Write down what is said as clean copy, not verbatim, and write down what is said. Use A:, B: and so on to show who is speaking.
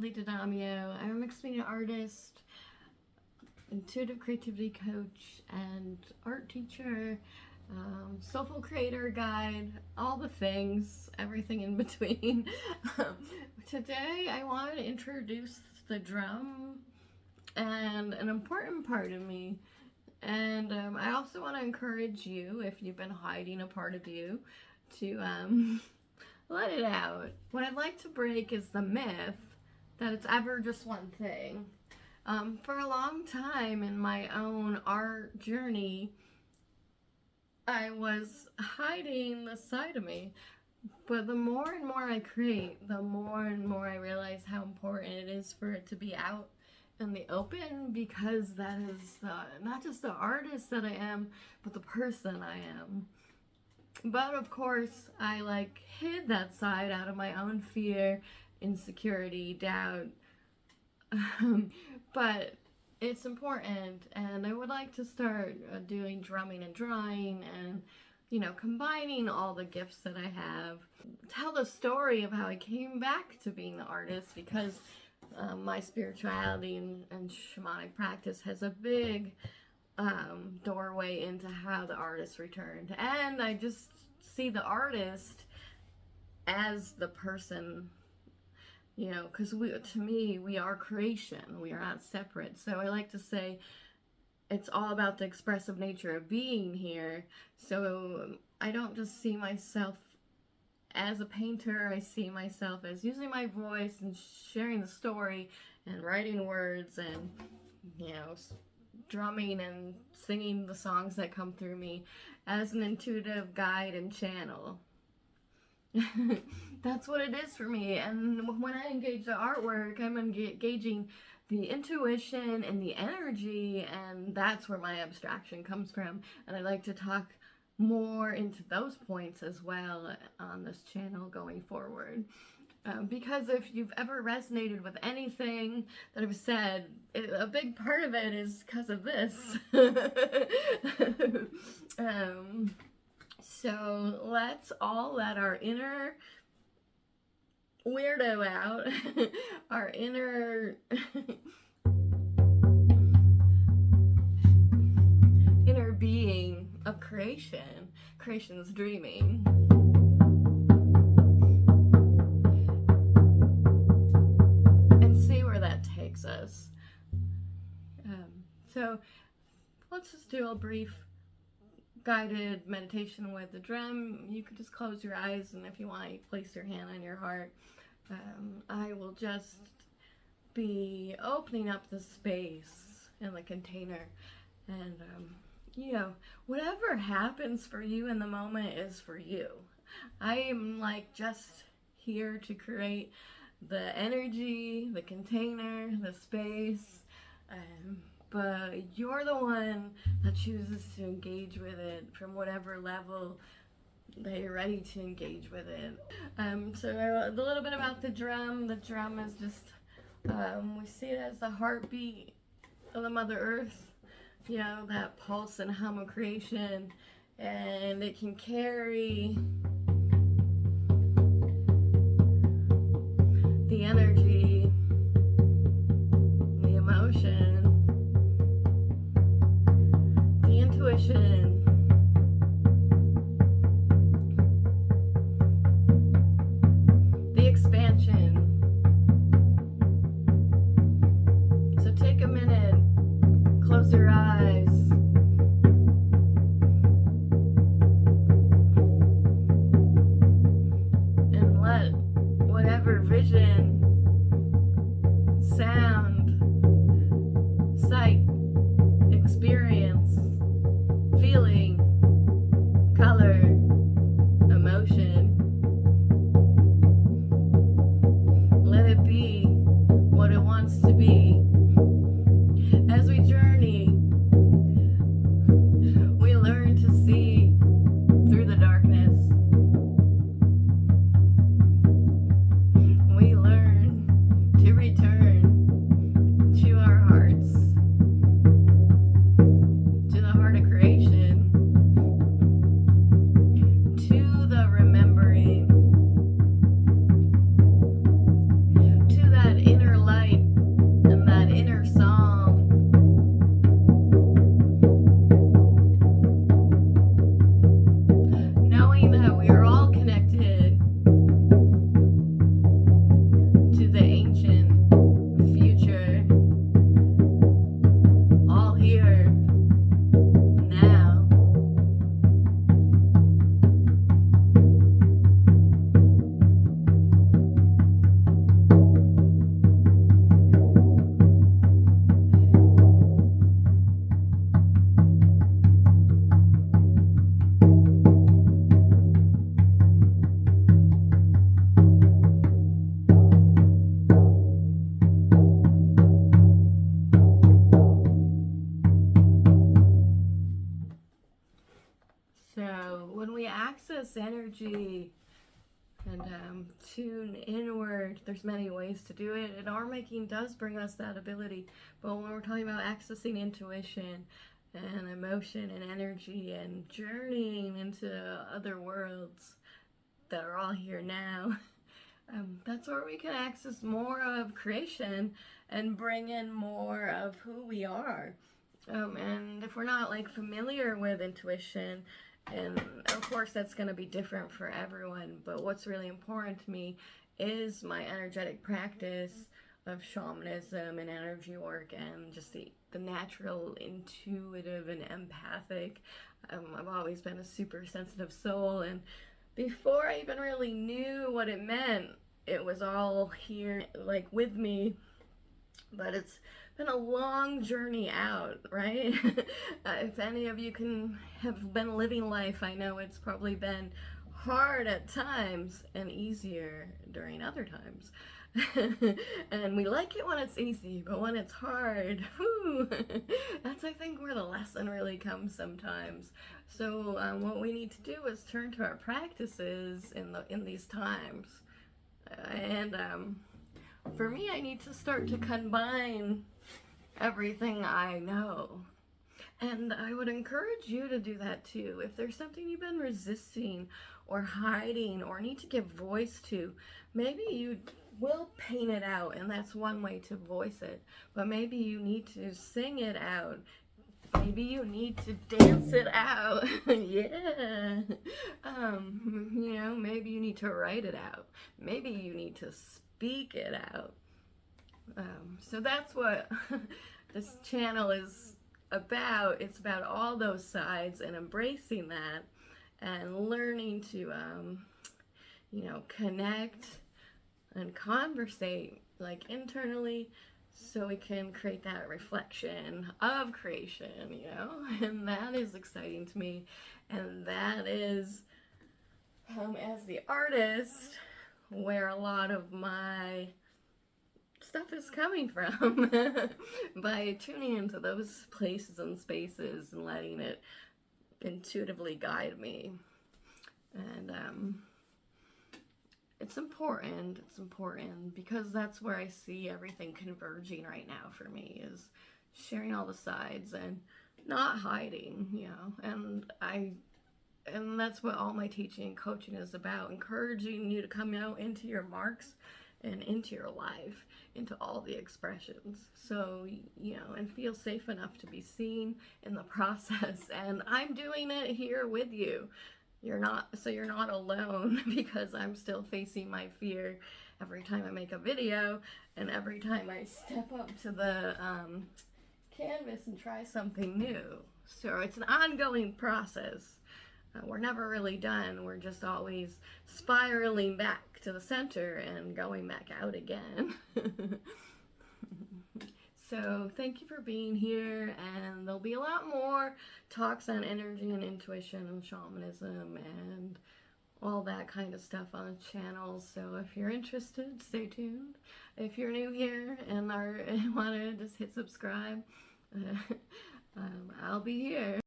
A: Lindsay D'Adamio. I'm a mixed media artist, intuitive creativity coach, and art teacher, soulful creator guide, all the things, everything in between. Today I want to introduce the drum and an important part of me. And I also want to encourage you, if you've been hiding a part of you, to let it out. What I'd like to break is the myth that it's ever just one thing. For a long time in my own art journey, I was hiding this side of me. But the more and more I create, the more and more I realize how important it is for it to be out in the open, because that is not just the artist that I am, but the person I am. But of course, I hid that side out of my own fear, insecurity, doubt. But it's important, and I would like to start doing drumming and drawing and, combining all the gifts that I have. Tell the story of how I came back to being the artist, because my spirituality and shamanic practice has a big doorway into how the artist returned. And I just see the artist as the person, because to me, we are creation. We are not separate. So I like to say it's all about the expressive nature of being here. So I don't just see myself as a painter. I see myself as using my voice and sharing the story and writing words and, drumming and singing the songs that come through me as an intuitive guide and channel. That's what it is for me. And when I engage the artwork, I'm engaging the intuition and the energy, and that's where my abstraction comes from. And I like to talk more into those points as well on this channel going forward. Because if you've ever resonated with anything that I've said, a big part of it is because of this. So let's all let our inner weirdo out, our inner inner being of creation. Creation's dreaming. Takes us. So let's just do a brief guided meditation with the drum. You could just close your eyes, and if you want to place your hand on your heart, I will just be opening up the space in the container, and whatever happens for you in the moment is for you. I am just here to create the energy, the container, the space, but you're the one that chooses to engage with it from whatever level that you're ready to engage with it. So a little bit about the drum. The drum is just, we see it as the heartbeat of the Mother Earth, that pulse and hum of creation, and it can carry the energy, the emotion, the intuition, the expansion. So take a minute, close your eyes, and let whatever vision, sound, sight, experience, feeling energy and tune inward. There's many ways to do it, and art making does bring us that ability. But when we're talking about accessing intuition and emotion and energy and journeying into other worlds that are all here now, that's where we can access more of creation and bring in more of who we are. And if we're not like familiar with intuition, and of course that's going to be different for everyone, but what's really important to me is my energetic practice of shamanism and energy work and just the natural intuitive and empathic. I've always been a super sensitive soul, and before I even really knew what it meant, it was all here like with me. But it's been a long journey out, right? If any of you have been living life, I know it's probably been hard at times and easier during other times. And we like it when it's easy, but when it's hard, whew, that's I think where the lesson really comes sometimes. So what we need to do is turn to our practices in these times. And for me, I need to start to combine everything I know. And I would encourage you to do that too. If there's something you've been resisting or hiding or need to give voice to, maybe you will paint it out, and that's one way to voice it. But maybe you need to sing it out. Maybe you need to dance it out. Yeah. You know, maybe you need to write it out. Maybe you need to speak it out. So that's what this channel is about. It's about all those sides and embracing that and learning to, you know, connect and conversate like internally, so we can create that reflection of creation, you know, and that is exciting to me. And that is, as the artist, where a lot of my stuff is coming from, by tuning into those places and spaces and letting it intuitively guide me. And it's important because that's where I see everything converging right now for me, is sharing all the sides and not hiding, you know, and that's what all my teaching and coaching is about, encouraging you to come out into your marks and into your life, into all the expressions, so, you know, and feel safe enough to be seen in the process. And I'm doing it here with you. You're not alone, because I'm still facing my fear every time I make a video and every time I step up to the canvas and try something new. So it's an ongoing process. We're never really done. We're just always spiraling back to the center and going back out again. So thank you for being here, and there'll be a lot more talks on energy and intuition and shamanism and all that kind of stuff on the channel. So if you're interested, stay tuned. If you're new here and want to just hit subscribe, I'll be here.